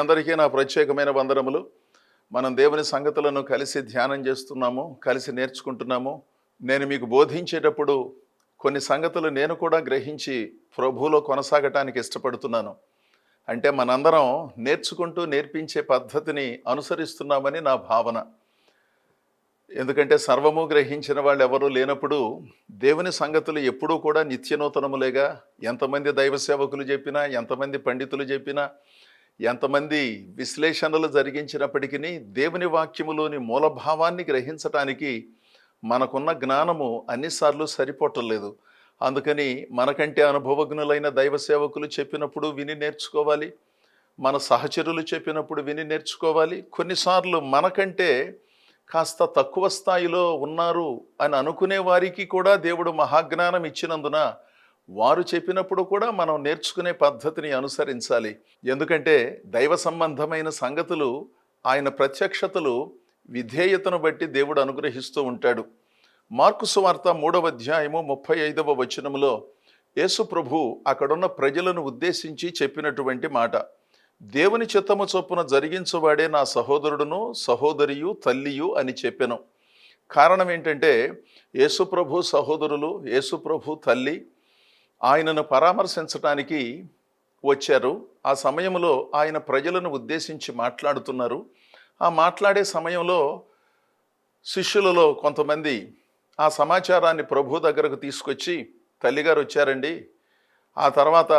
అందరికీ నా ప్రత్యేకమైన వందనములు. మనం దేవుని సంగతులను కలిసి ధ్యానం చేస్తున్నాము, కలిసి నేర్చుకుంటున్నాము. నేను మీకు బోధించేటప్పుడు కొన్ని సంగతులు నేను కూడా గ్రహించి ప్రభువులో కొనసాగటానికి ఇష్టపడుతున్నాను. అంటే మనందరం నేర్చుకుంటూ నేర్పించే పద్ధతిని అనుసరిస్తున్నామని నా భావన. ఎందుకంటే సర్వము గ్రహించిన వాళ్ళు ఎవరూ లేనప్పుడు దేవుని సంగతులు ఎప్పుడూ కూడా నిత్యనూతనములేగా. ఎంతమంది దైవ సేవకులు చెప్పినా, ఎంతమంది పండితులు చెప్పినా, ఎంతమంది విశ్లేషణలు జరిగించినప్పటికీ దేవుని వాక్యములోని మూలభావాన్ని గ్రహించటానికి మనకున్న జ్ఞానము అన్నిసార్లు సరిపోవటం. అందుకని మనకంటే అనుభవజ్ఞులైన దైవ సేవకులు చెప్పినప్పుడు విని నేర్చుకోవాలి, మన సహచరులు చెప్పినప్పుడు విని నేర్చుకోవాలి. కొన్నిసార్లు మనకంటే కాస్త తక్కువ స్థాయిలో ఉన్నారు అని అనుకునే వారికి కూడా దేవుడు మహాజ్ఞానం ఇచ్చినందున వారు చెప్పినప్పుడు కూడా మనం నేర్చుకునే పద్ధతిని అనుసరించాలి. ఎందుకంటే దైవ సంబంధమైన సంగతులు, ఆయన ప్రత్యక్షతలు విధేయతను బట్టి దేవుడు అనుగ్రహిస్తూ ఉంటాడు. మార్కు సువార్త 3వ అధ్యాయము 35వ వచనములో యేసు ప్రభు అక్కడున్న ప్రజలను ఉద్దేశించి చెప్పినటువంటి మాట, దేవుని చిత్తము చొప్పున జరిగించువాడే నా సహోదరుడును సహోదరియు తల్లియు అని చెప్పెను. కారణం ఏంటంటే యేసు ప్రభు సహోదరులు, యేసు ప్రభు తల్లి ఆయనను పరామర్శించటానికి వచ్చారు. ఆ సమయంలో ఆయన ప్రజలను ఉద్దేశించి మాట్లాడుతున్నారు. ఆ మాట్లాడే సమయంలో శిష్యులలో కొంతమంది ఆ సమాచారాన్ని ప్రభు దగ్గరకు తీసుకొచ్చి, తల్లిగారు వచ్చారండి, ఆ తర్వాత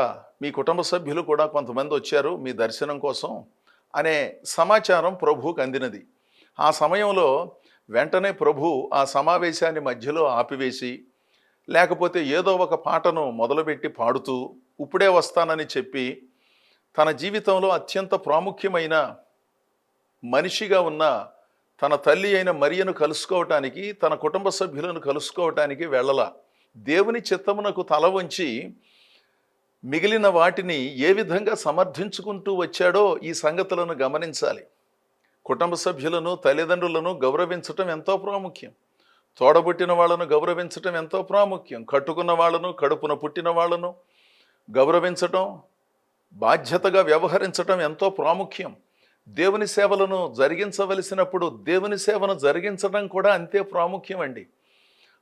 మీ కుటుంబ సభ్యులు కూడా కొంతమంది వచ్చారు మీ దర్శనం కోసం అనే సమాచారం ప్రభువుకు అందినది. ఆ సమయంలో వెంటనే ప్రభు ఆ సమావేశాన్ని మధ్యలో ఆపివేసి, లేకపోతే ఏదో ఒక పాటను మొదలుపెట్టి పాడుతూ ఇప్పుడే వస్తానని చెప్పి, తన జీవితంలో అత్యంత ప్రాముఖ్యమైన మనిషిగా ఉన్న తన తల్లి అయిన మరియను కలుసుకోవటానికి, తన కుటుంబ సభ్యులను కలుసుకోవటానికి వెళ్ళలా. దేవుని చిత్తమునకు తల వంచి మిగిలిన వాటిని ఏ విధంగా సమర్థించుకుంటూ వచ్చాడో ఈ సంగతులను గమనించాలి. కుటుంబ సభ్యులను, తల్లిదండ్రులను గౌరవించటం ఎంతో ప్రాముఖ్యం. తోడబుట్టిన వాళ్ళను గౌరవించటం ఎంతో ప్రాముఖ్యం. కట్టుకున్న వాళ్ళను, కడుపున పుట్టిన వాళ్ళను గౌరవించటం, బాధ్యతగా వ్యవహరించటం ఎంతో ప్రాముఖ్యం. దేవుని సేవలను జరిగించవలసినప్పుడు దేవుని సేవను జరిగించడం కూడా అంతే ప్రాముఖ్యం అండి.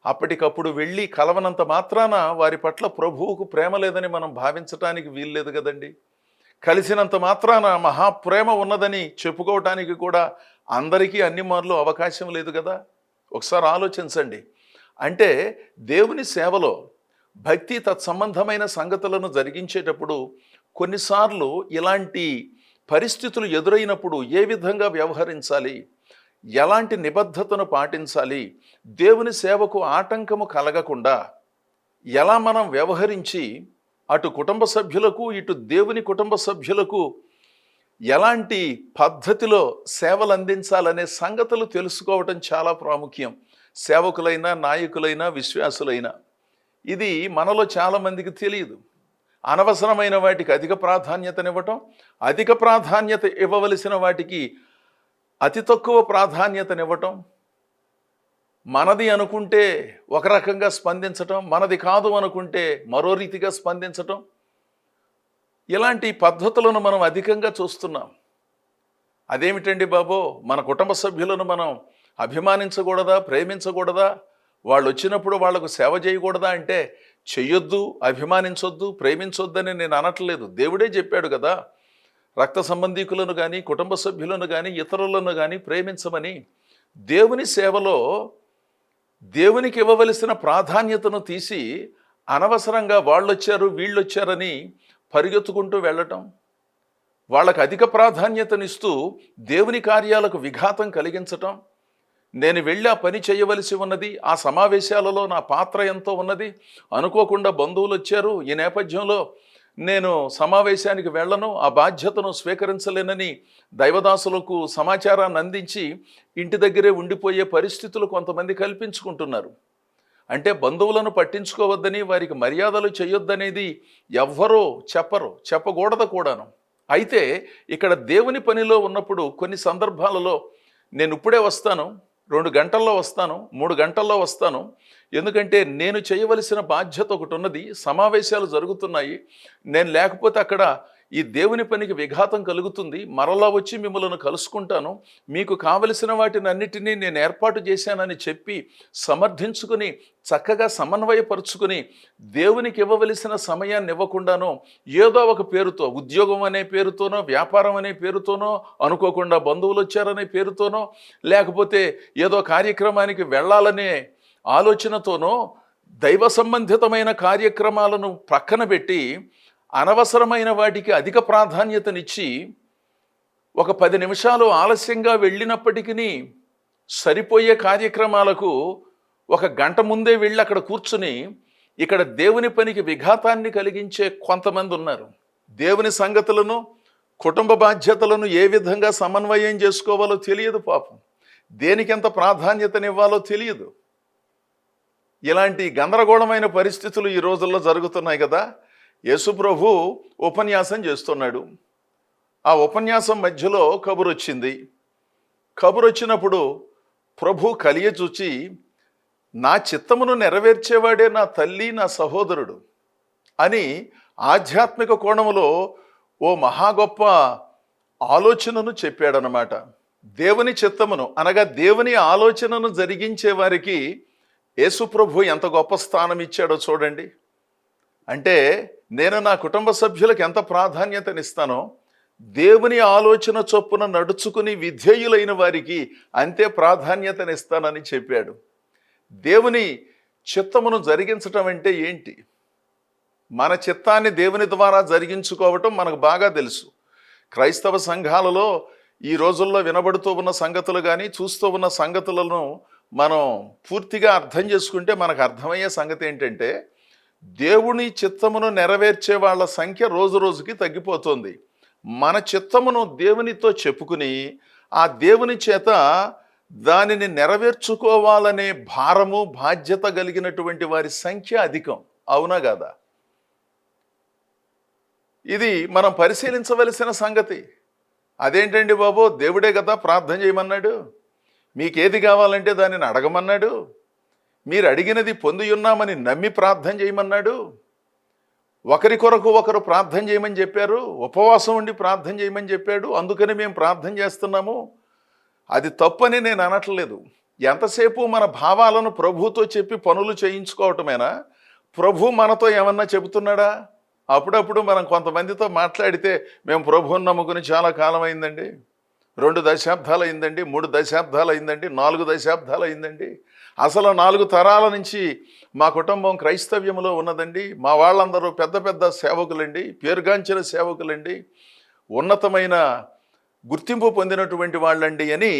అప్పటికప్పుడు వెళ్ళి కలవనంత మాత్రాన వారి పట్ల ప్రభువుకు ప్రేమ లేదని మనం భావించటానికి వీల్లేదు కదండి. కలిసినంత మాత్రాన మహాప్రేమ ఉన్నదని చెప్పుకోవటానికి కూడా అందరికీ అన్ని మార్లు అవకాశం లేదు కదా. ఒకసారి ఆలోచించండి. అంటే దేవుని సేవలో భక్తి తత్సంబంధమైన సంగతులను జరిగించేటప్పుడు కొన్నిసార్లు ఇలాంటి పరిస్థితులు ఎదురైనప్పుడు ఏ విధంగా వ్యవహరించాలి, ఎలాంటి నిబద్ధతను పాటించాలి, దేవుని సేవకు ఆటంకము కలగకుండా ఎలా మనం వ్యవహరించి అటు కుటుంబ సభ్యులకు ఇటు దేవుని కుటుంబ సభ్యులకు ఎలాంటి పద్ధతిలో సేవలు అందించాలనే సంగతులు తెలుసుకోవటం చాలా ప్రాముఖ్యం. సేవకులైనా, నాయకులైనా, విశ్వాసులైనా ఇది మనలో చాలామందికి తెలియదు. అనవసరమైన వాటికి అధిక ప్రాధాన్యతనివ్వటం, అధిక ప్రాధాన్యత ఇవ్వవలసిన వాటికి అతి తక్కువ ప్రాధాన్యతనివ్వటం, మనది అనుకుంటే ఒక రకంగా స్పందించటం, మనది కాదు అనుకుంటే మరో రీతిగా స్పందించటం, ఇలాంటి పద్ధతులను మనం అధికంగా చూస్తున్నాం. అదేమిటండి బాబో, మన కుటుంబ సభ్యులను మనం అభిమానించకూడదా, ప్రేమించకూడదా, వాళ్ళు వచ్చినప్పుడు వాళ్లకు సేవ చేయకూడదా అంటే చెయ్యొద్దు, అభిమానించొద్దు, ప్రేమించొద్దని నేను అనట్లేదు. దేవుడే చెప్పాడు కదా, రక్త సంబంధీకులను కానీ, కుటుంబ సభ్యులను కానీ, ఇతరులను కానీ ప్రేమించమని. దేవుని సేవలో దేవునికి ఇవ్వవలసిన ప్రాధాన్యతను తీసి అనవసరంగా వాళ్ళొచ్చారు వీళ్ళొచ్చారని పరిగెత్తుకుంటూ వెళ్ళటం, వాళ్ళకు అధిక ప్రాధాన్యతనిస్తూ దేవుని కార్యాలకు విఘాతం కలిగించటం. నేను వెళ్ళి ఆ పని చేయవలసి ఉన్నది, ఆ సమావేశాలలో నా పాత్ర ఎంతో ఉన్నది, అనుకోకుండా బంధువులు వచ్చారు, ఈ నేపథ్యంలో నేను సమావేశానికి వెళ్ళను, ఆ బాధ్యతను స్వీకరించలేనని దైవదాసులకు సమాచారాన్ని అందించి ఇంటి దగ్గరే ఉండిపోయే పరిస్థితులు కొంతమంది కల్పించుకుంటున్నారు. అంటే బంధువులను పట్టించుకోవద్దని, వారికి మర్యాదలు చేయొద్దనేది ఎవ్వరూ చెప్పకూడదు కూడాను. అయితే ఇక్కడ దేవుని పనిలో ఉన్నప్పుడు కొన్ని సందర్భాలలో నేను ఇప్పుడే వస్తాను, 2 గంటల్లో వస్తాను, 3 గంటల్లో వస్తాను, ఎందుకంటే నేను చేయవలసిన బాధ్యత ఒకటి ఉన్నది, సమావేశాలు జరుగుతున్నాయి, నేను లేకపోతే అక్కడ ఈ దేవుని పనికి విఘాతం కలుగుతుంది, మరలా వచ్చి మిమ్మల్ని కలుసుకుంటాను, మీకు కావలసిన వాటిని అన్నిటినీ నేను ఏర్పాటు చేశానని చెప్పి సమర్థించుకుని చక్కగా సమన్వయపరుచుకుని దేవునికి ఇవ్వవలసిన సమయాన్ని ఇవ్వకుండానో ఏదో ఒక పేరుతో, ఉద్యోగం అనే పేరుతోనో, వ్యాపారం అనే పేరుతోనో, అనుకోకుండా బంధువులు వచ్చారనే పేరుతోనో, లేకపోతే ఏదో కార్యక్రమానికి వెళ్ళాలనే ఆలోచనతోనో దైవ సంబంధితమైన కార్యక్రమాలను ప్రక్కన పెట్టి అనవసరమైన వాటికి అధిక ప్రాధాన్యతనిచ్చి ఒక 10 నిమిషాలు ఆలస్యంగా వెళ్ళినప్పటికీ సరిపోయే కార్యక్రమాలకు 1 గంట ముందే వెళ్ళి అక్కడ కూర్చుని ఇక్కడ దేవుని పనికి విఘాతాన్ని కలిగించే కొంతమంది ఉన్నారు. దేవుని సంగతులను, కుటుంబ బాధ్యతలను ఏ విధంగా సమన్వయం చేసుకోవాలో తెలియదు పాపం, దేనికి ఎంత ప్రాధాన్యతనివ్వాలో తెలియదు. ఇలాంటి గందరగోళమైన పరిస్థితులు ఈ రోజుల్లో జరుగుతున్నాయి కదా. యేసు ప్రభు ఉపన్యాసం చేస్తున్నాడు. ఆ ఉపన్యాసం మధ్యలో కబురు వచ్చింది. కబురు వచ్చినప్పుడు ప్రభు కలియ చూచి, నా చిత్తమును నెరవేర్చేవాడే నా తల్లి, నా సహోదరుడు అని ఆధ్యాత్మిక కోణములో ఓ మహా గొప్ప ఆలోచనను చెప్పాడనమాట. దేవుని చిత్తమును అనగా దేవుని ఆలోచనను జరిగించే వారికి యేసు ప్రభు ఎంత గొప్ప స్థానం ఇచ్చాడో చూడండి. అంటే నేను నా కుటుంబ సభ్యులకు ఎంత ప్రాధాన్యతనిస్తానో దేవుని ఆలోచన చొప్పున నడుచుకుని విధేయులైన వారికి అంతే ప్రాధాన్యతనిస్తానని చెప్పాడు. దేవుని చిత్తమును జరిగించటం అంటే ఏంటి? మన చిత్తాన్ని దేవుని ద్వారా జరిగించుకోవటం మనకు బాగా తెలుసు. క్రైస్తవ సంఘాలలో ఈ రోజుల్లో వినబడుతూ ఉన్న సంగతులు కానీ, చూస్తూ ఉన్న సంగతులను మనం పూర్తిగా అర్థం చేసుకుంటే మనకు అర్థమయ్యే సంగతి ఏంటంటే, దేవుని చిత్తమును నెరవేర్చే వాళ్ళ సంఖ్య రోజు రోజుకి తగ్గిపోతుంది. మన చిత్తమును దేవునితో చెప్పుకుని ఆ దేవుని చేత దానిని నెరవేర్చుకోవాలనే భారము, బాధ్యత కలిగినటువంటి వారి సంఖ్య అధికం. అవునా కాదా? ఇది మనం పరిశీలించవలసిన సంగతి. అదేంటండి బాబు, దేవుడే కదా ప్రార్థన చేయమన్నాడు, మీకేది కావాలంటే దానిని అడగమన్నాడు, మీరు అడిగినది పొంది ఉన్నామని నమ్మి ప్రార్థన చేయమన్నాడు, ఒకరి కొరకు ఒకరు ప్రార్థన చేయమని చెప్పారు, ఉపవాసం ఉండి ప్రార్థన చేయమని చెప్పాడు, అందుకని మేము ప్రార్థన చేస్తున్నాము. అది తప్పని నేను అనట్లేదు. ఎంతసేపు మన భావాలను ప్రభువుతో చెప్పి పనులు చేయించుకోవటమేనా? ప్రభు మనతో ఏమన్నా చెబుతున్నాడా? అప్పుడప్పుడు మనం కొంతమందితో మాట్లాడితే, మేము ప్రభువుని నమ్ముకుని చాలా కాలం అయిందండి, 2 దశాబ్దాలు అయిందండి, 3 దశాబ్దాలు అయిందండి, 4 దశాబ్దాలు అయిందండి, అసలు 4 తరాల నుంచి మా కుటుంబం క్రైస్తవ్యంలో ఉన్నదండి, మా వాళ్ళందరూ పెద్ద పెద్ద సేవకులండి, పేరుగాంచిన సేవకులండి, ఉన్నతమైన గుర్తింపు పొందినటువంటి వాళ్ళండి అని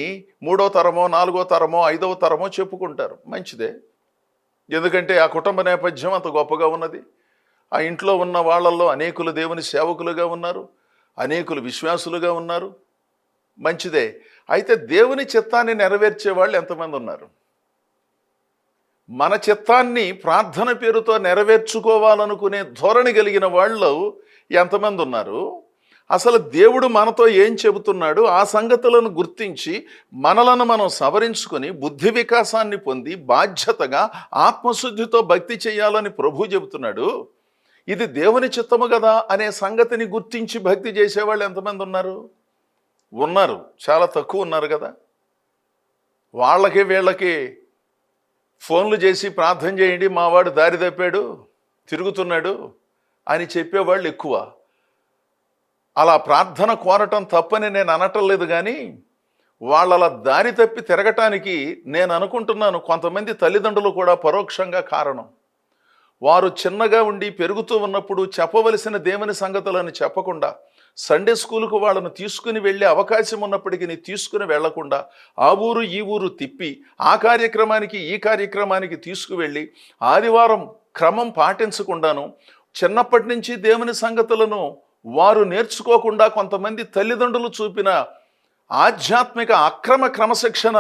3వ తరమో 4వ తరమో 5వ తరమో చెప్పుకుంటారు. మంచిదే, ఎందుకంటే ఆ కుటుంబ నేపథ్యం అంత గొప్పగా ఉన్నది. ఆ ఇంట్లో ఉన్న వాళ్ళల్లో అనేకులు దేవుని సేవకులుగా ఉన్నారు, అనేకులు విశ్వాసులుగా ఉన్నారు. మంచిదే. అయితే దేవుని చిత్తాన్ని నెరవేర్చే వాళ్ళు ఎంతమంది ఉన్నారు? మన చిత్తాన్ని ప్రార్థన పేరుతో నెరవేర్చుకోవాలనుకునే ధోరణి కలిగిన వాళ్ళు ఎంతమంది ఉన్నారు? అసలు దేవుడు మనతో ఏం చెబుతున్నాడు, ఆ సంగతులను గుర్తించి మనలను మనం సవరించుకొని బుద్ధి వికాసాన్ని పొంది బాధ్యతగా ఆత్మశుద్ధితో భక్తి చేయాలని ప్రభు చెబుతున్నాడు. ఇది దేవుని చిత్తము కదా అనే సంగతిని గుర్తించి భక్తి చేసేవాళ్ళు ఎంతమంది ఉన్నారు? ఉన్నారు, చాలా తక్కువ ఉన్నారు కదా. వాళ్ళకి వీళ్ళకి ఫోన్లు చేసి ప్రార్థన చేయండి, మావాడు దారి తప్పాడు, తిరుగుతున్నాడు అని చెప్పేవాళ్ళు ఎక్కువ. అలా ప్రార్థన కోరటం తప్పని నేను అనటం లేదు, కానీ వాళ్ళ దారి తప్పి తిరగటానికి నేను అనుకుంటున్నాను కొంతమంది తల్లిదండ్రులు కూడా పరోక్షంగా కారణం. వారు చిన్నగా ఉండి పెరుగుతూ ఉన్నప్పుడు చెప్పవలసిన దేవుని సంగతులను చెప్పకుండా, సండే స్కూలుకు వాళ్ళను తీసుకుని వెళ్ళే అవకాశం ఉన్నప్పటికీ తీసుకుని వెళ్లకుండా ఆ ఊరు ఈ ఊరు తిప్పి ఆ కార్యక్రమానికి ఈ కార్యక్రమానికి తీసుకువెళ్ళి ఆదివారం క్రమం పాటించకుండాను చిన్నప్పటి నుంచి దేవుని సంగతులను వారు నేర్చుకోకుండా కొంతమంది తల్లిదండ్రులు చూపిన ఆధ్యాత్మిక అక్రమ క్రమశిక్షణ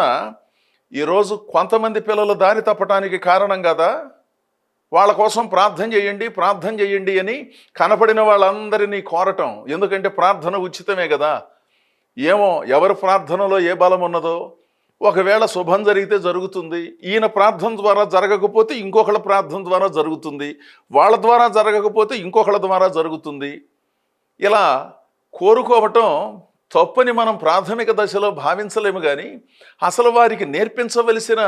ఈరోజు కొంతమంది పిల్లలు దారి తప్పటానికి కారణం కదా. వాళ్ళ కోసం ప్రార్థన చేయండి అని కనపడిన వాళ్ళందరినీ కోరటం. ఎందుకంటే ప్రార్థన ఉచితమే కదా. ఏమో ఎవరి ప్రార్థనలో ఏ బలం ఉన్నదో, ఒకవేళ శుభం జరిగితే జరుగుతుంది, ఈయన ప్రార్థన ద్వారా జరగకపోతే ఇంకొకళ్ళ ప్రార్థన ద్వారా జరుగుతుంది, వాళ్ళ ద్వారా జరగకపోతే ఇంకొకళ్ళ ద్వారా జరుగుతుంది. ఇలా కోరుకోవటం తప్పని మనం ప్రాథమిక దశలో భావించలేము, కానీ అసలు వారికి నేర్పించవలసిన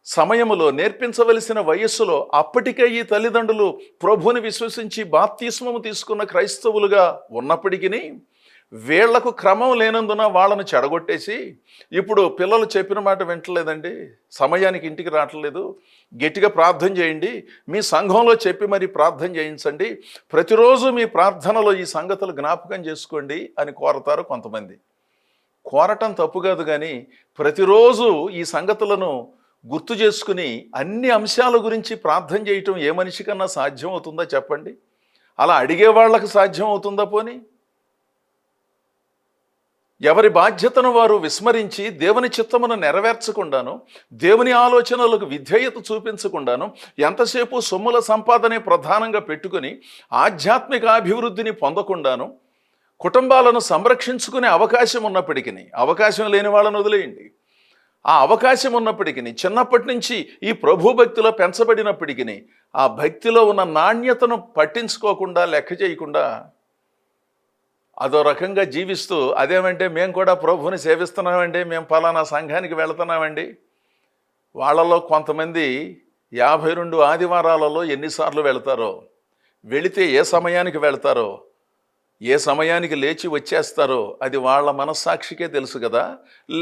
సమయములో, నేర్పించవలసిన వయస్సులో అప్పటికే ఈ తల్లిదండ్రులు ప్రభువుని విశ్వసించి బాప్తిస్మము తీసుకున్న క్రైస్తవులుగా ఉన్నప్పటికీ వీళ్లకు క్రమం లేనందున వాళ్ళను చెడగొట్టేసి, ఇప్పుడు పిల్లలు చెప్పిన మాట వింటలేదండి, సమయానికి ఇంటికి రావట్లేదు, గట్టిగా ప్రార్థన చేయండి, మీ సంఘంలో చెప్పి మరి ప్రార్థన చేయించండి, ప్రతిరోజు మీ ప్రార్థనలో ఈ సంగతులు జ్ఞాపకం చేసుకోండి అని కోరతారు కొంతమంది. కోరటం తప్పు కాదు, కానీ ప్రతిరోజు ఈ సంగతులను గుర్తు చేసుకుని అన్ని అంశాల గురించి ప్రార్థన చేయటం ఏ మనిషికన్నా సాధ్యం అవుతుందా చెప్పండి? అలా అడిగే వాళ్ళకు సాధ్యం అవుతుందా? పోనీ ఎవరి బాధ్యతను వారు విస్మరించి దేవుని చిత్తమును నెరవేర్చకుండాను, దేవుని ఆలోచనలకు విధేయత చూపించకుండాను, ఎంతసేపు సొమ్ముల సంపాదనే ప్రధానంగా పెట్టుకుని ఆధ్యాత్మిక అభివృద్ధిని పొందకుండాను, కుటుంబాలను సంరక్షించుకునే అవకాశం ఉన్నప్పటికీ, అవకాశం లేని వాళ్ళను వదిలేయండి, ఆ అవకాశం ఉన్నప్పటికీ చిన్నప్పటి నుంచి ఈ ప్రభు భక్తిలో పెంచబడినప్పటికీ ఆ భక్తిలో ఉన్న నాణ్యతను పట్టించుకోకుండా, లెక్క చేయకుండా అదో రకంగా జీవిస్తూ, అదేమంటే మేము కూడా ప్రభువుని సేవిస్తున్నామండి, మేము పలానా సంఘానికి వెళుతున్నామండి. వాళ్ళలో కొంతమంది 52 ఆదివారాలలో ఎన్నిసార్లు వెళతారో, వెళితే ఏ సమయానికి వెళతారో, ఏ సమయానికి లేచి వచ్చేస్తారో అది వాళ్ళ మనస్సాక్షికే తెలుసు కదా,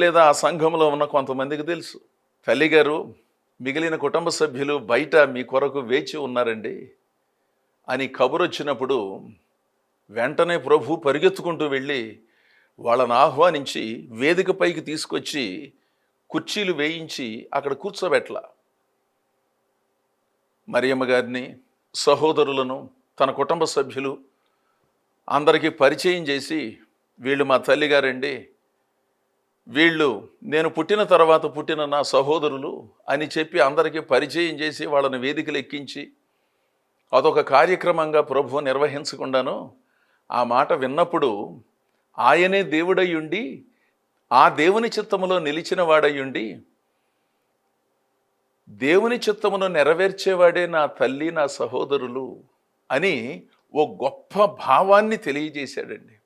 లేదా ఆ సంఘంలో ఉన్న కొంతమందికి తెలుసు. తల్లిగారు, మిగిలిన కుటుంబ సభ్యులు బయట మీ కొరకు వేచి ఉన్నారండి అని కబురు వచ్చినప్పుడు వెంటనే ప్రభు పరిగెత్తుకుంటూ వెళ్ళి వాళ్ళని ఆహ్వానించి వేదిక పైకి తీసుకొచ్చి కుర్చీలు వేయించి అక్కడ కూర్చోబెట్ల. మరియమ్మ గారిని, సహోదరులను, తన కుటుంబ సభ్యులు అందరికీ పరిచయం చేసి, వీళ్ళు మా తల్లిగారండి, వీళ్ళు నేను పుట్టిన తర్వాత పుట్టిన నా సహోదరులు అని చెప్పి అందరికీ పరిచయం చేసి వాళ్ళని వేదికలు ఎక్కించి అదొక కార్యక్రమంగా ప్రభు నిర్వహించకుండాను ఆ మాట విన్నప్పుడు ఆయనే దేవుడయ్యుండి, ఆ దేవుని చిత్తములో నిలిచిన వాడయ్యుండి, దేవుని చిత్తమును నెరవేర్చేవాడే నా తల్లి, నా సహోదరులు అని ఓ గొప్ప భావాన్ని తెలియజేశాడండి.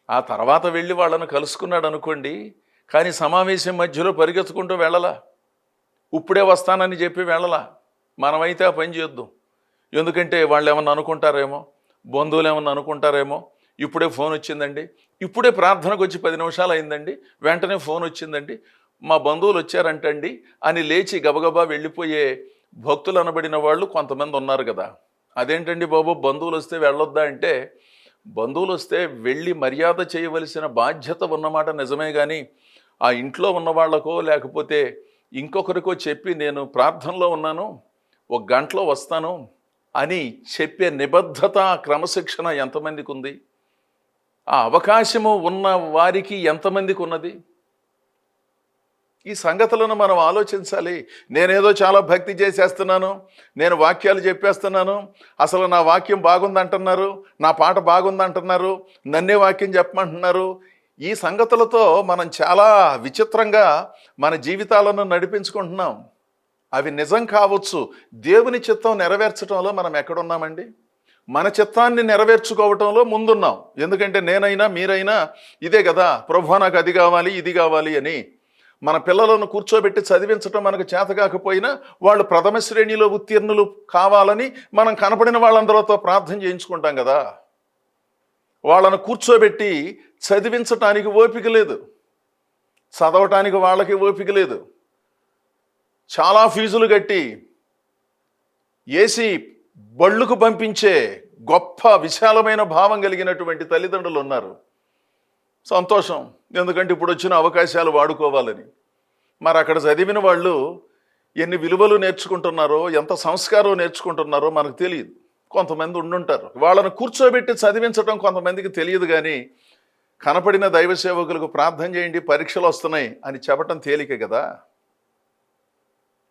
ఆ తర్వాత వెళ్ళి వాళ్ళను కలుసుకున్నాడు అనుకోండి, కానీ సమావేశం మధ్యలో పరిగెత్తుకుంటూ వెళ్ళలా, ఇప్పుడే వస్తానని చెప్పి వెళ్ళలా. మనమైతే ఆ పని చేద్దాం, ఎందుకంటే వాళ్ళు ఏమన్నా అనుకుంటారేమో, బంధువులు ఏమన్నా అనుకుంటారేమో, ఇప్పుడే ఫోన్ వచ్చిందండి, ఇప్పుడే ప్రార్థనకు వచ్చి 10 నిమిషాలు అయిందండి, వెంటనే ఫోన్ వచ్చిందండి, మా బంధువులు వచ్చారంటండి అని లేచి గబగబా వెళ్ళిపోయే భక్తులు అనబడిన వాళ్ళు కొంతమంది ఉన్నారు కదా. అదేంటండి బాబు, బంధువులు వస్తే వెళ్ళొద్దా అంటే, బంధువులు వస్తే వెళ్ళి మర్యాద చేయవలసిన బాధ్యత ఉన్నమాట నిజమే, కానీ ఆ ఇంట్లో ఉన్న వాళ్ళకో లేకపోతే ఇంకొకరికో చెప్పి నేను ప్రార్థనలో ఉన్నాను, 1 గంటలో వస్తాను అని చెప్పే నిబద్ధత, క్రమశిక్షణ ఎంతమందికి ఉంది? ఆ అవకాశము ఉన్న వారికి ఎంతమందికి ఉన్నది? ఈ సంగతులను మనం ఆలోచించాలి. నేనేదో చాలా భక్తి చేసేస్తున్నాను, నేను వాక్యాలు చెప్పేస్తున్నాను, అసలు నా వాక్యం బాగుందంటున్నారు, నా పాట బాగుందంటున్నారు, నన్నే వాక్యం చెప్పమంటున్నారు. ఈ సంగతులతో మనం చాలా విచిత్రంగా మన జీవితాలను నడిపించుకుంటున్నాం. అవి నిజం కావచ్చు, దేవుని చిత్తం నెరవేర్చడంలో మనం ఎక్కడున్నామండి? మన చిత్తాన్ని నెరవేర్చుకోవటంలో ముందున్నాం. ఎందుకంటే నేనైనా మీరైనా ఇదే కదా, ప్రభువా నాకు అది కావాలి, ఇది కావాలి అని. మన పిల్లలను కూర్చోబెట్టి చదివించటం మనకు చేత కాకపోయినా వాళ్ళు ప్రథమ శ్రేణిలో ఉత్తీర్ణులు కావాలని మనం కనపడిన వాళ్ళందరితో ప్రార్థన చేయించుకుంటాం కదా. వాళ్ళను కూర్చోబెట్టి చదివించటానికి ఓపిక లేదు, చదవటానికి వాళ్ళకి ఓపిక లేదు. చాలా ఫీజులు కట్టి ఏసీ బళ్ళుకు పంపించే గొప్ప విశాలమైన భావం కలిగినటువంటి తల్లిదండ్రులు ఉన్నారు. సంతోషం, ఎందుకంటే ఇప్పుడు వచ్చిన అవకాశాలు వాడుకోవాలని. మరి అక్కడ చదివిన వాళ్ళు ఎన్ని విలువలు నేర్చుకుంటున్నారో, ఎంత సంస్కారం నేర్చుకుంటున్నారో మనకు తెలియదు. కొంతమంది ఉండుంటారు, వాళ్ళను కూర్చోబెట్టి చదివించడం కొంతమందికి తెలియదు, కానీ కనపడిన దైవ సేవకులకు ప్రార్థన చేయండి, పరీక్షలు వస్తున్నాయి అని చెప్పటం తేలిక కదా.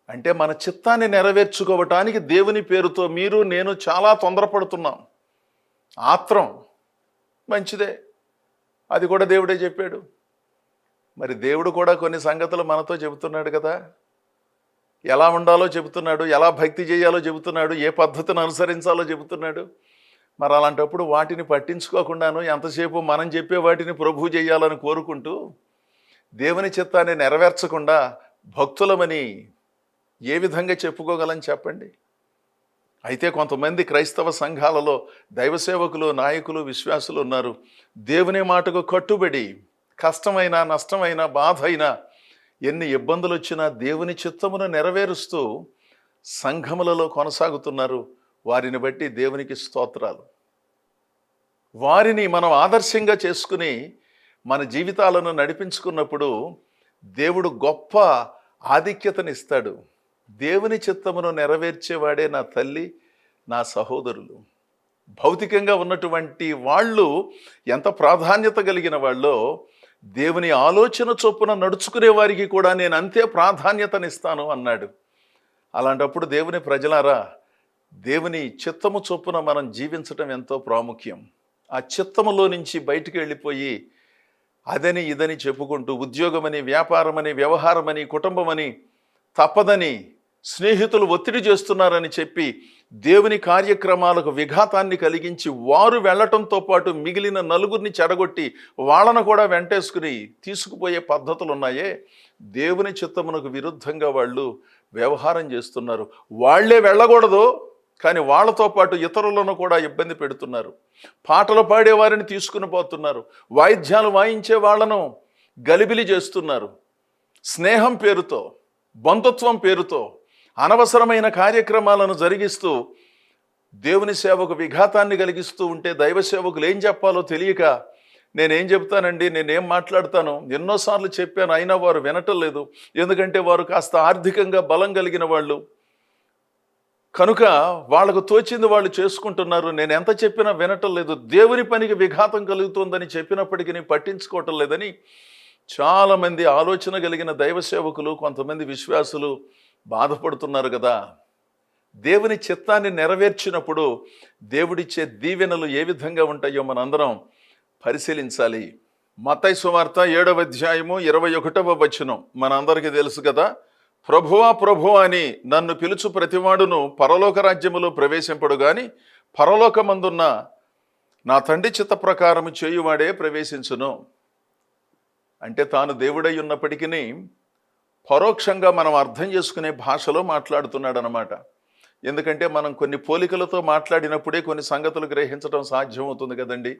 అంటే మన చిత్తాన్ని నెరవేర్చుకోవటానికి దేవుని పేరుతో మీరు నేను చాలా తొందరపడుతున్నాం. ఆత్రం మంచిదే, అది కూడా దేవుడే చెప్పాడు. మరి దేవుడు కూడా కొన్ని సంగతులు మనతో చెబుతున్నాడు కదా, ఎలా ఉండాలో చెబుతున్నాడు, ఎలా భక్తి చేయాలో చెబుతున్నాడు, ఏ పద్ధతిని అనుసరించాలో చెబుతున్నాడు. మరి అలాంటప్పుడు వాటిని పట్టించుకోకుండాను ఎంతసేపు మనం చెప్పే వాటిని ప్రభువు చేయాలని కోరుకుంటూ దేవుని చిత్తాన్ని నెరవేర్చకుండా భక్తులమని ఏ విధంగా చెప్పుకోగలని చెప్పండి. అయితే కొంతమంది క్రైస్తవ సంఘాలలో దైవ సేవకులు, నాయకులు, విశ్వాసులు ఉన్నారు. దేవుని మాటకు కట్టుబడి కష్టమైన, నష్టమైన, బాధ అయినా, ఎన్ని ఇబ్బందులు వచ్చినా దేవుని చిత్తమును నెరవేరుస్తూ సంఘములలో కొనసాగుతున్నారు. వారిని బట్టి దేవునికి స్తోత్రాలు. వారిని మనం ఆదర్శంగా చేసుకుని మన జీవితాలను నడిపించుకున్నప్పుడు దేవుడు గొప్ప ఆధిక్యతనిస్తాడు. దేవుని చిత్తమును నెరవేర్చేవాడే నా తల్లి, నా సహోదరులు. భౌతికంగా ఉన్నటువంటి వాళ్ళు ఎంత ప్రాధాన్యత కలిగిన వాళ్ళో, దేవుని ఆలోచన చొప్పున నడుచుకునే వారికి కూడా నేను అంతే ప్రాధాన్యతనిస్తాను అన్నాడు. అలాంటప్పుడు దేవుని ప్రజలారా, దేవుని చిత్తము చొప్పున మనం జీవించటం ఎంతో ప్రాముఖ్యం. ఆ చిత్తములో నుంచి బయటికి వెళ్ళిపోయి అదని ఇదని చెప్పుకుంటూ ఉద్యోగమని, వ్యాపారమని, వ్యవహారమని, కుటుంబమని, తప్పదని స్నేహితులు ఒత్తిడి చేస్తున్నారని చెప్పి దేవుని కార్యక్రమాలకు విఘాతాన్ని కలిగించి వారు వెళ్ళటంతో పాటు మిగిలిన నలుగురిని చెడగొట్టి వాళ్ళను కూడా వెంటేసుకుని తీసుకుపోయే పద్ధతులు ఉన్నాయే, దేవుని చిత్తమునకు విరుద్ధంగా వాళ్ళు వ్యవహారం చేస్తున్నారు. వాళ్లే వెళ్ళకూడదు, కానీ వాళ్ళతో పాటు ఇతరులను కూడా ఇబ్బంది పెడుతున్నారు. పాటలు పాడేవారిని తీసుకుని పోతున్నారు. వాయిద్యాలు వాయించే వాళ్ళను గలిబిలి చేస్తున్నారు. స్నేహం పేరుతో, బంధుత్వం పేరుతో అనవసరమైన కార్యక్రమాలను జరిగిస్తూ దేవుని సేవకు విఘాతాన్ని కలిగిస్తూ ఉంటే దైవ సేవకులు ఏం చెప్పాలో తెలియక, నేనేం చెప్తానండి, నేనేం మాట్లాడతాను, ఎన్నోసార్లు చెప్పాను, అయినా వారు వినటం లేదు. ఎందుకంటే వారు కాస్త ఆర్థికంగా బలం కలిగిన వాళ్ళు కనుక వాళ్ళకు తోచింది వాళ్ళు చేసుకుంటున్నారు. నేను ఎంత చెప్పినా వినటం లేదు. దేవుని పనికి విఘాతం కలుగుతుందని చెప్పినప్పటికీ పట్టించుకోవటం లేదని చాలామంది ఆలోచన కలిగిన దైవ సేవకులు, కొంతమంది విశ్వాసులు బాధపడుతున్నారు కదా. దేవుని చిత్తాన్ని నెరవేర్చినప్పుడు దేవుడిచ్చే దీవెనలు ఏ విధంగా ఉంటాయో మనందరం పరిశీలించాలి. మత్తయి సువార్త 7వ అధ్యాయము 21వ వచనం మనందరికీ తెలుసు కదా. ప్రభువా ప్రభువా అని నన్ను పిలుచు ప్రతివాడును పరలోక రాజ్యములో ప్రవేశింపడు గాని పరలోకమందున్న నా తండ్రి చిత్త ప్రకారము చేయువాడే ప్రవేశించును. అంటే తాను దేవుడై ఉన్నప్పటికీ పరోక్షంగా మనం అర్థం చేసుకునే భాషలో మాట్లాడుతున్నాడు అన్నమాట. ఎందుకంటే మనం కొన్ని పోలికలతో మాట్లాడినప్పుడే కొన్ని సంగతులు గ్రహించడం సాధ్యమవుతుంది కదండి.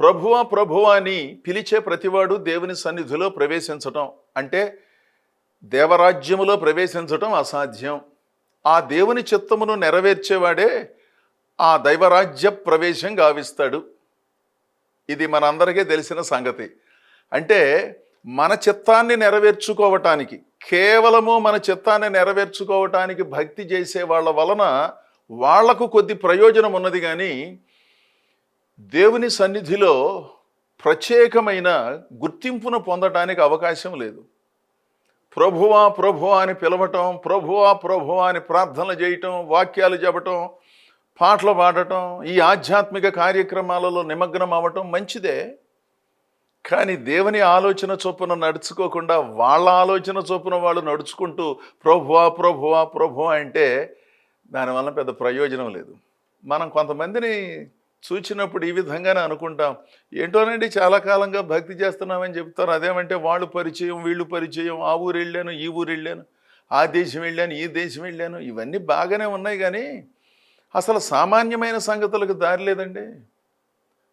ప్రభువా ప్రభువా అని పిలిచే ప్రతివాడు దేవుని సన్నిధిలో ప్రవేశించటం అంటే దేవరాజ్యములో ప్రవేశించటం అసాధ్యం. ఆ దేవుని చిత్తమును నెరవేర్చేవాడే ఆ దైవరాజ్య ప్రవేశం గావిస్తాడు. ఇది మనందరికీ తెలిసిన సంగతి. అంటే మన చిత్తాన్ని నెరవేర్చుకోవటానికి, కేవలము మన చిత్తాన్ని నెరవేర్చుకోవటానికి భక్తి చేసే వాళ్ళ వలన వాళ్లకు కొద్ది ప్రయోజనం ఉన్నది, కానీ దేవుని సన్నిధిలో ప్రత్యేకమైన గుర్తింపును పొందటానికి అవకాశం లేదు. ప్రభువా ప్రభువా అని పిలవటం, ప్రభువా ప్రభువా అని ప్రార్థనలు చేయటం, వాక్యాలు చెప్పటం, పాటలు పాడటం, ఈ ఆధ్యాత్మిక కార్యక్రమాలలో నిమగ్నం అవ్వటం మంచిదే. కానీ దేవుని ఆలోచన చొప్పున నడుచుకోకుండా వాళ్ళ ఆలోచన చొప్పున వాళ్ళు నడుచుకుంటూ ప్రభువా ప్రభువా ప్రభువా అంటే దానివల్ల పెద్ద ప్రయోజనం లేదు. మనం కొంతమందిని చూచినప్పుడు ఈ విధంగానే అనుకుంటాం, ఏంటోనండి చాలా కాలంగా భక్తి చేస్తున్నామని చెప్తారు. అదేమంటే వాళ్ళు పరిచయం, వీళ్ళు పరిచయం, ఆ ఊరు వెళ్ళాను, ఈ ఊరు వెళ్ళాను, ఆ దేశం వెళ్ళాను, ఈ దేశం వెళ్ళాను, ఇవన్నీ బాగానే ఉన్నాయి, కానీ అసలు సామాన్యమైన సంగతులకు దారి లేదండి.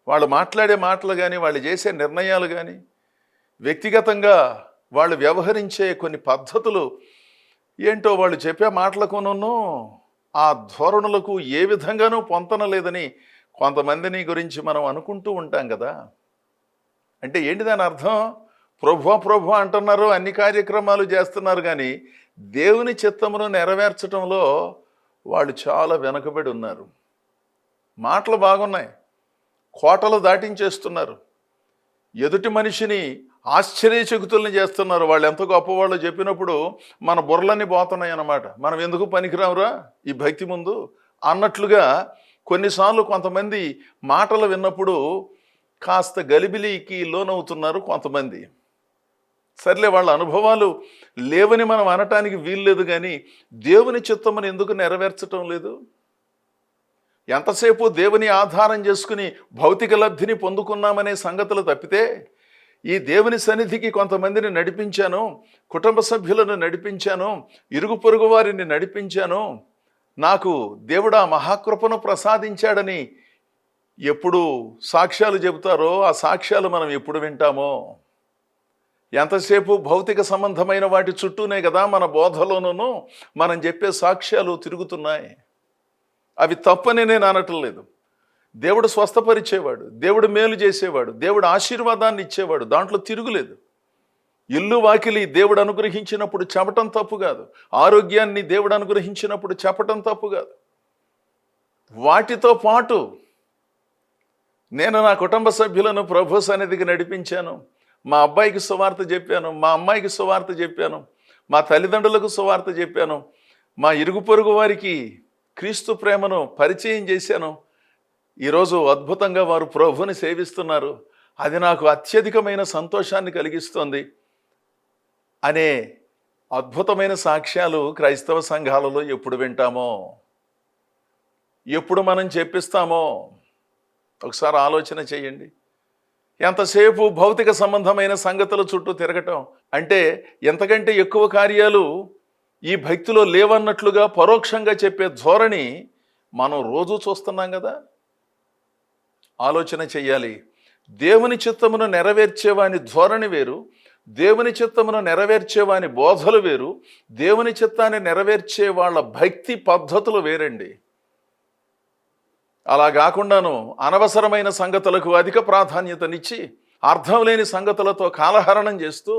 వాళ్ళు మాట్లాడే మాటలు కానీ, వాళ్ళు చేసే నిర్ణయాలు కానీ, వ్యక్తిగతంగా వాళ్ళు వ్యవహరించే కొన్ని పద్ధతులు ఏంటో, వాళ్ళు చెప్పే మాటలకును ఆ ధోరణులకు ఏ విధంగానూ పొంతన లేదని కొంతమందిని గురించి మనం అనుకుంటూ ఉంటాం కదా. అంటే ఏంటి దాని అర్థం? ప్రభువా ప్రభువా అంటున్నారు, అన్ని కార్యక్రమాలు చేస్తున్నారు, కానీ దేవుని చిత్తమును నెరవేర్చడంలో వాళ్ళు చాలా వెనుకబడి ఉన్నారు. మాటలు బాగున్నాయి, కోటలు దాటించేస్తున్నారు, ఎదుటి మనిషిని ఆశ్చర్యచకితుల్ని చేస్తున్నారు. వాళ్ళు ఎంత గొప్పవాళ్ళు చెప్పినప్పుడు మన బుర్రలన్నీ పోతున్నాయి అన్నమాట. మనం ఎందుకు పనికిరావురా ఈ భక్తి ముందు అన్నట్లుగా కొన్నిసార్లు కొంతమంది మాటలు విన్నప్పుడు కాస్త గలిబిలికి లోనవుతున్నారు కొంతమంది. సర్లే, వాళ్ళ అనుభవాలు లేవని మనం అనటానికి వీల్లేదు, కానీ దేవుని చిత్తమును ఎందుకు నెరవేర్చటం లేదు? ఎంతసేపు దేవుని ఆధారం చేసుకుని భౌతిక లబ్ధిని పొందుకున్నామనే సంగతులు తప్పితే ఈ దేవుని సన్నిధికి కొంతమందిని నడిపించాను, కుటుంబ సభ్యులను నడిపించాను, ఇరుగు పొరుగు వారిని నడిపించాను, నాకు దేవుడు ఆ మహాకృపను ప్రసాదించాడని ఎప్పుడు సాక్ష్యాలు చెబుతారో ఆ సాక్ష్యాలు మనం ఎప్పుడు వింటామో? ఎంతసేపు భౌతిక సంబంధమైన వాటి చుట్టూనే కదా మన బోధలోనూ మనం చెప్పే సాక్ష్యాలు తిరుగుతున్నాయి. అవి తప్పని నేను అనటం లేదు. దేవుడు స్వస్థపరిచేవాడు, దేవుడు మేలు చేసేవాడు, దేవుడు ఆశీర్వాదాన్ని ఇచ్చేవాడు, దాంట్లో తిరుగులేదు. ఇల్లు వాకిలి దేవుడు అనుగ్రహించినప్పుడు చెప్పటం తప్పు కాదు, ఆరోగ్యాన్ని దేవుడు అనుగ్రహించినప్పుడు చెప్పటం తప్పు కాదు. వాటితో పాటు నేను నా కుటుంబ సభ్యులను ప్రభు సన్నిధికి నడిపించాను, మా అబ్బాయికి సువార్త చెప్పాను, మా అమ్మాయికి సువార్త చెప్పాను, మా తల్లిదండ్రులకు సువార్త చెప్పాను, మా ఇరుగు పొరుగు వారికి క్రీస్తు ప్రేమను పరిచయం చేశాను. ఈరోజు అద్భుతంగా వారు ప్రభువుని సేవిస్తున్నారు, అది నాకు అత్యధికమైన సంతోషాన్ని కలిగిస్తుంది అనే అద్భుతమైన సాక్ష్యాలు క్రైస్తవ సంఘాలలో ఎప్పుడు వింటామో, ఎప్పుడు మనం చెప్పిస్తామో ఒకసారి ఆలోచన చేయండి. ఎంతసేపు భౌతిక సంబంధమైన సంగతుల చుట్టూ తిరగటం అంటే ఎంతకంటే ఎక్కువ కార్యాలు ఈ భక్తిలో లేవన్నట్లుగా పరోక్షంగా చెప్పే ధోరణి మనం రోజు చూస్తున్నాం కదా. ఆలోచన చెయ్యాలి. దేవుని చిత్తమును నెరవేర్చేవాని ధోరణి వేరు, దేవుని చిత్తమును నెరవేర్చేవాని బోధలు వేరు, దేవుని చిత్తాన్ని నెరవేర్చే వాళ్ళ భక్తి పద్ధతులు వేరండి. అలా కాకుండాను అనవసరమైన సంగతులకు అధిక ప్రాధాన్యతనిచ్చి అర్థం లేని సంగతులతో కాలహరణం చేస్తూ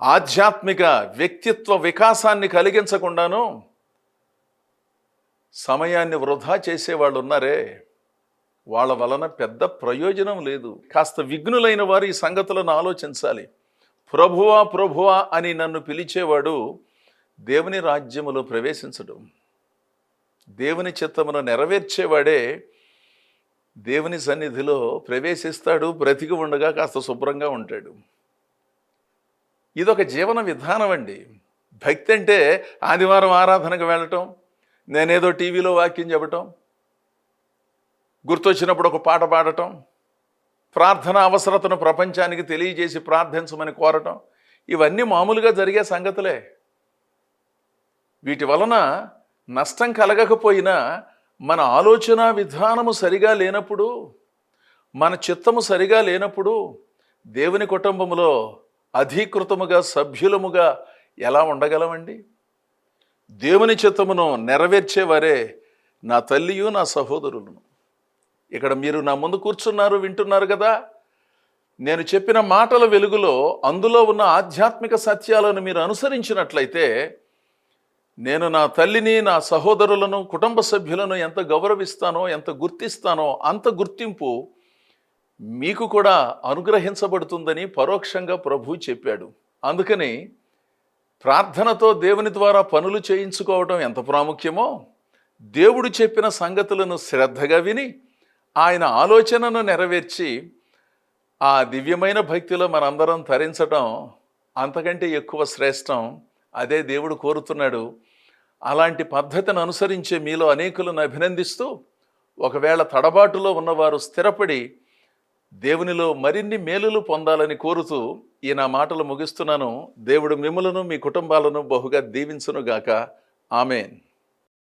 ఆధ్యాత్మిక వ్యక్తిత్వ వికాసాన్ని కలిగించకుండాను సమయాన్ని వృధా చేసేవాళ్ళు ఉన్నారే, వాళ్ళ వలన పెద్ద ప్రయోజనం లేదు. కాస్త విఘ్నులైన వారు ఈ సంగతులను ఆలోచించాలి. ప్రభువా ప్రభువా అని నన్ను పిలిచేవాడు దేవుని రాజ్యములో ప్రవేశించడు. దేవుని చిత్తమును నెరవేర్చేవాడే దేవుని సన్నిధిలో ప్రవేశిస్తాడు, బ్రతికి ఉండగా కాస్త శుభ్రంగా ఉంటాడు. ఇదొక జీవన విధానం అండి. భక్తి అంటే ఆదివారం ఆరాధనకు వెళ్ళటం, నేనేదో టీవీలో వాక్యం చెప్పటం, గుర్తొచ్చినప్పుడు ఒక పాట పాడటం, ప్రార్థన అవసరతను ప్రపంచానికి తెలియజేసి ప్రార్థించమని కోరటం, ఇవన్నీ మామూలుగా జరిగే సంగతులే. వీటి వలన నష్టం కలగకపోయినా మన ఆలోచన విధానము సరిగా లేనప్పుడు, మన చిత్తము సరిగా లేనప్పుడు దేవుని కుటుంబములో అధీకృతముగా సభ్యులముగా ఎలా ఉండగలమండి? దేవుని చిత్తమును నెరవేర్చేవారే నా తల్లియు నా సహోదరులను. ఇక్కడ మీరు నా ముందు కూర్చున్నారు, వింటున్నారు కదా. నేను చెప్పిన మాటల వెలుగులో అందులో ఉన్న ఆధ్యాత్మిక సత్యాలను మీరు అనుసరించినట్లయితే నేను నా తల్లిని, నా సహోదరులను, కుటుంబ సభ్యులను ఎంత గౌరవిస్తానో, ఎంత గుర్తిస్తానో అంత గుర్తింపు మీకు కూడా అనుగ్రహించబడుతుందని పరోక్షంగా ప్రభువు చెప్పాడు. అందుకని ప్రార్థనతో దేవుని ద్వారా పనులు చేయించుకోవడం ఎంత ప్రాముఖ్యమో, దేవుడు చెప్పిన సంగతులను శ్రద్ధగా విని ఆయన ఆలోచనను నెరవేర్చి ఆ దివ్యమైన భక్తిలో మనందరం తరించటం అంతకంటే ఎక్కువ శ్రేష్టం. అదే దేవుడు కోరుతున్నాడు. అలాంటి పద్ధతిని అనుసరించే మీలో అనేకులను అభినందిస్తూ, ఒకవేళ తడబాటులో ఉన్నవారు స్థిరపడి దేవునిలో మరిన్ని మేలులు పొందాలని కోరుతూ ఈ నా మాటలు ముగిస్తున్నాను. దేవుడు మిమ్ములను మీ కుటుంబాలను బహుగా దీవించునుగాక. ఆమేన్.